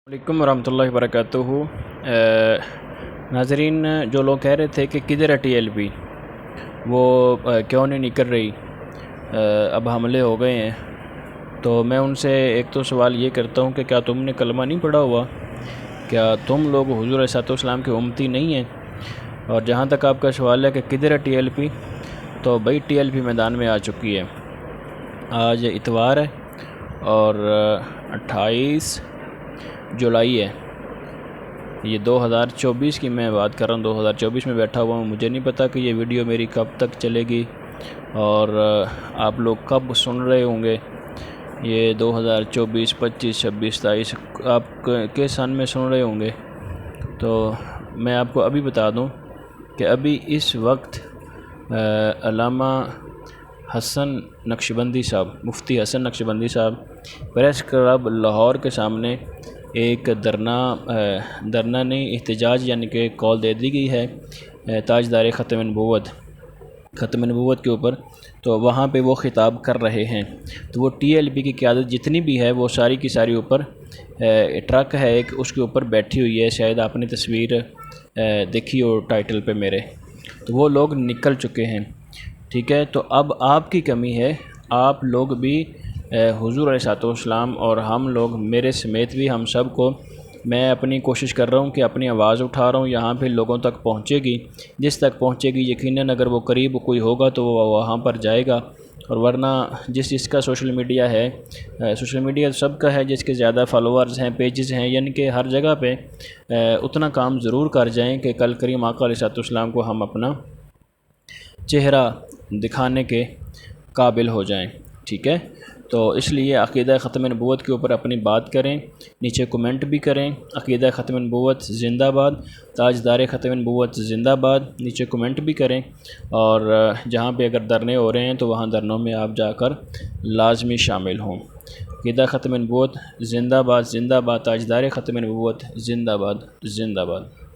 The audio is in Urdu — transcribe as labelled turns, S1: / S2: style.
S1: علیکم ورحمۃ اللہ وبرکاتہ۔ ناظرین، جو لوگ کہہ رہے تھے کہ کدھر ہے ٹی ایل پی، وہ کیوں نہیں نکل رہی، اب حملے ہو گئے ہیں، تو میں ان سے ایک تو سوال یہ کرتا ہوں کہ کیا تم نے کلمہ نہیں پڑھا ہوا؟ کیا تم لوگ حضور علیہ السلام کے امتی نہیں ہیں؟ اور جہاں تک آپ کا سوال ہے کہ کدھر ہے ٹی ایل پی، تو بھائی ٹی ایل پی میدان میں آ چکی ہے۔ آج اتوار ہے اور 28 جولائی ہے، یہ 2024 کی میں بات کر رہا ہوں، 2024 میں بیٹھا ہوا ہوں۔ مجھے نہیں پتا کہ یہ ویڈیو میری کب تک چلے گی اور آپ لوگ کب سن رہے ہوں گے۔ یہ 2024، 25، 26، 27 آپ کے سن میں سن رہے ہوں گے، تو میں آپ کو ابھی بتا دوں کہ ابھی اس وقت علامہ حسن نقشبندی صاحب، مفتی حسن نقشبندی صاحب پریس کلب لاہور کے سامنے ایک دھرنا نہیں، احتجاج یعنی کہ کال دے دی گئی ہے تاجدار ختم نبوت کے اوپر، تو وہاں پہ وہ خطاب کر رہے ہیں۔ تو وہ ٹی ایل پی کی قیادت جتنی بھی ہے وہ ساری کی ساری اوپر ٹرک ہے ایک، اس کے اوپر بیٹھی ہوئی ہے، شاید آپ نے تصویر دیکھی ہو ٹائٹل پہ میرے، تو وہ لوگ نکل چکے ہیں، ٹھیک ہے۔ تو اب آپ کی کمی ہے، آپ لوگ بھی حضور علیہ السلام اور ہم لوگ، میرے سمیت بھی ہم سب کو، میں اپنی کوشش کر رہا ہوں کہ اپنی آواز اٹھا رہا ہوں، یہاں پہ لوگوں تک پہنچے گی، جس تک پہنچے گی یقیناً اگر وہ قریب کوئی ہوگا تو وہ وہاں پر جائے گا، اور ورنہ جس کا سوشل میڈیا ہے، سوشل میڈیا سب کا ہے، جس کے زیادہ فالوورز ہیں، پیجز ہیں، یعنی کہ ہر جگہ پہ اتنا کام ضرور کر جائیں کہ کل کریم آقا علیہ السلام کو ہم اپنا چہرہ دکھانے کے قابل ہو جائیں، ٹھیک ہے۔ تو اس لیے عقیدہ ختم نبوت کے اوپر اپنی بات کریں، نیچے کومنٹ بھی کریں، عقیدہ ختم نبوت زندہ باد، تاجدار ختم نبوت زندہ باد، نیچے کومنٹ بھی کریں، اور جہاں پہ اگر دھرنے ہو رہے ہیں تو وہاں دھرنوں میں آپ جا کر لازمی شامل ہوں۔ عقیدہ ختم نبوت زندہ باد، زندہ باد، تاجدار ختم نبوت زندہ باد، زندہ باد۔